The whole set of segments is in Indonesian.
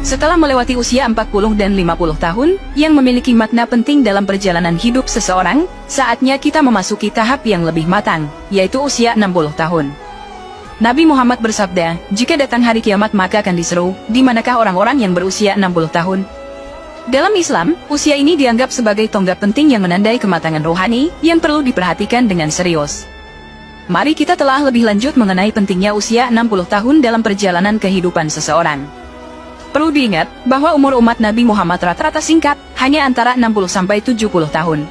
Setelah melewati usia 40 dan 50 tahun, yang memiliki makna penting dalam perjalanan hidup seseorang, saatnya kita memasuki tahap yang lebih matang, yaitu usia 60 tahun. Nabi Muhammad bersabda, jika datang hari kiamat maka akan diseru, di manakah orang-orang yang berusia 60 tahun? Dalam Islam, usia ini dianggap sebagai tonggak penting yang menandai kematangan rohani, yang perlu diperhatikan dengan serius. Mari kita telah lebih lanjut mengenai pentingnya usia 60 tahun dalam perjalanan kehidupan seseorang. Perlu diingat, bahwa umur umat Nabi Muhammad rata-rata singkat, hanya antara 60-70 tahun.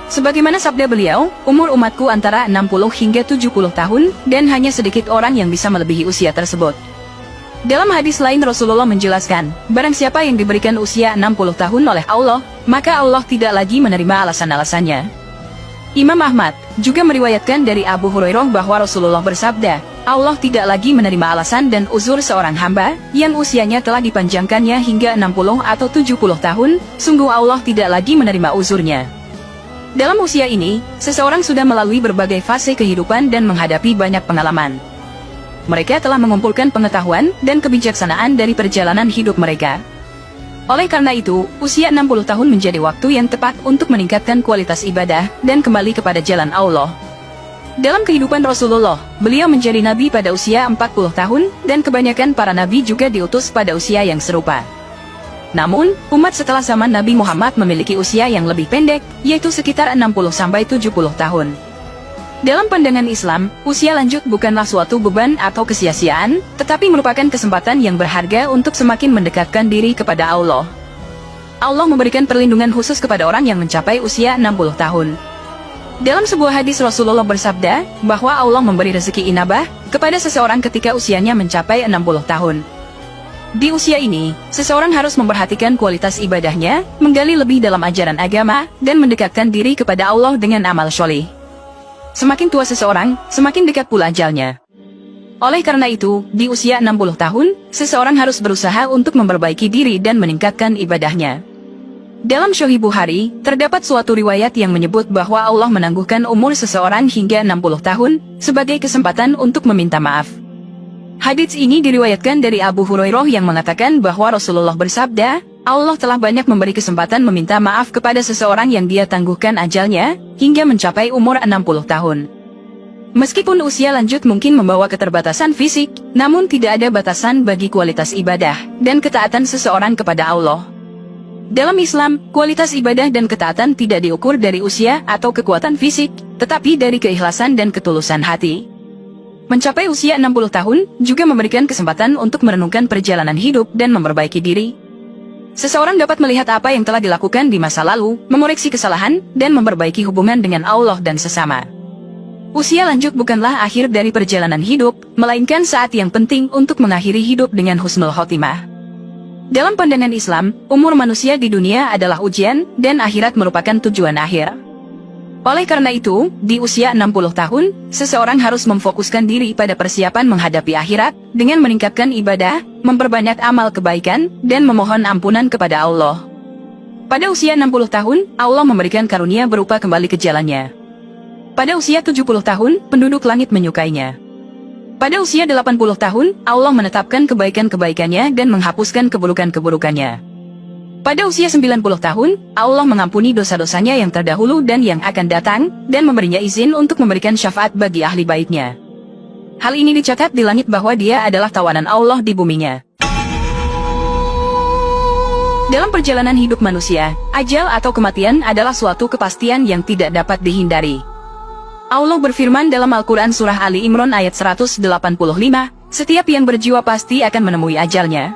Sebagaimana sabda beliau, umur umatku antara 60 hingga 70 tahun, dan hanya sedikit orang yang bisa melebihi usia tersebut. Dalam hadis lain Rasulullah menjelaskan, barang siapa yang diberikan usia 60 tahun oleh Allah, maka Allah tidak lagi menerima alasan-alasannya. Imam Ahmad juga meriwayatkan dari Abu Hurairah bahwa Rasulullah bersabda, Allah tidak lagi menerima alasan dan uzur seorang hamba yang usianya telah dipanjangkannya hingga 60 atau 70 tahun, sungguh Allah tidak lagi menerima uzurnya. Dalam usia ini, seseorang sudah melalui berbagai fase kehidupan dan menghadapi banyak pengalaman. Mereka telah mengumpulkan pengetahuan dan kebijaksanaan dari perjalanan hidup mereka. Oleh karena itu, usia 60 tahun menjadi waktu yang tepat untuk meningkatkan kualitas ibadah dan kembali kepada jalan Allah. Dalam kehidupan Rasulullah, beliau menjadi nabi pada usia 40 tahun, dan kebanyakan para nabi juga diutus pada usia yang serupa. Namun, umat setelah zaman Nabi Muhammad memiliki usia yang lebih pendek, yaitu sekitar 60-70 tahun. Dalam pandangan Islam, usia lanjut bukanlah suatu beban atau kesia-siaan, tetapi merupakan kesempatan yang berharga untuk semakin mendekatkan diri kepada Allah. Allah memberikan perlindungan khusus kepada orang yang mencapai usia 60 tahun. Dalam sebuah hadis Rasulullah bersabda, bahwa Allah memberi rezeki inabah kepada seseorang ketika usianya mencapai 60 tahun. Di usia ini, seseorang harus memperhatikan kualitas ibadahnya, menggali lebih dalam ajaran agama, dan mendekatkan diri kepada Allah dengan amal sholih. Semakin tua seseorang, semakin dekat pula ajalnya. Oleh karena itu, di usia 60 tahun, seseorang harus berusaha untuk memperbaiki diri dan meningkatkan ibadahnya. Dalam Sahih Bukhari, terdapat suatu riwayat yang menyebut bahwa Allah menangguhkan umur seseorang hingga 60 tahun, sebagai kesempatan untuk meminta maaf. Hadits ini diriwayatkan dari Abu Hurairah yang mengatakan bahwa Rasulullah bersabda, Allah telah banyak memberi kesempatan meminta maaf kepada seseorang yang dia tangguhkan ajalnya, hingga mencapai umur 60 tahun. Meskipun usia lanjut mungkin membawa keterbatasan fisik, namun tidak ada batasan bagi kualitas ibadah, dan ketaatan seseorang kepada Allah. Dalam Islam, kualitas ibadah dan ketaatan tidak diukur dari usia atau kekuatan fisik, tetapi dari keikhlasan dan ketulusan hati. Mencapai usia 60 tahun, juga memberikan kesempatan untuk merenungkan perjalanan hidup dan memperbaiki diri. Seseorang dapat melihat apa yang telah dilakukan di masa lalu, mengoreksi kesalahan, dan memperbaiki hubungan dengan Allah dan sesama. Usia lanjut bukanlah akhir dari perjalanan hidup, melainkan saat yang penting untuk mengakhiri hidup dengan husnul khotimah. Dalam pandangan Islam, umur manusia di dunia adalah ujian, dan akhirat merupakan tujuan akhir. Oleh karena itu, di usia 60 tahun, seseorang harus memfokuskan diri pada persiapan menghadapi akhirat, dengan meningkatkan ibadah, memperbanyak amal kebaikan, dan memohon ampunan kepada Allah. Pada usia 60 tahun, Allah memberikan karunia berupa kembali ke jalannya. Pada usia 70 tahun, penduduk langit menyukainya. Pada usia 80 tahun, Allah menetapkan kebaikan-kebaikannya dan menghapuskan keburukan-keburukannya. Pada usia 90 tahun, Allah mengampuni dosa-dosanya yang terdahulu dan yang akan datang, dan memberinya izin untuk memberikan syafaat bagi ahli baitnya. Hal ini dicatat di langit bahwa dia adalah tawanan Allah di buminya. Dalam perjalanan hidup manusia, ajal atau kematian adalah suatu kepastian yang tidak dapat dihindari. Allah berfirman dalam Al-Quran Surah Ali Imran ayat 185, setiap yang berjiwa pasti akan menemui ajalnya.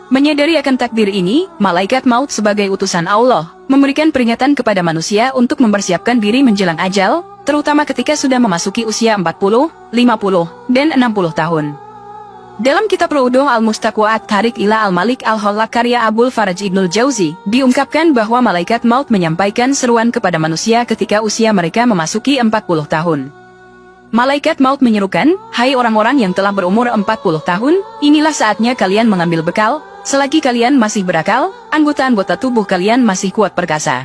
Menyadari akan takdir ini, malaikat maut sebagai utusan Allah, memberikan peringatan kepada manusia untuk mempersiapkan diri menjelang ajal, terutama ketika sudah memasuki usia 40, 50, dan 60 tahun. Dalam kitab Ru'uduh Al-Mustaqwa'at Tarik ila Al-Malik Al-Hollak karya Abul Faraj Ibnul Jauzi, diungkapkan bahwa malaikat maut menyampaikan seruan kepada manusia ketika usia mereka memasuki 40 tahun. Malaikat maut menyerukan, hai orang-orang yang telah berumur 40 tahun, inilah saatnya kalian mengambil bekal, selagi kalian masih berakal, anggota-anggota tubuh kalian masih kuat perkasa.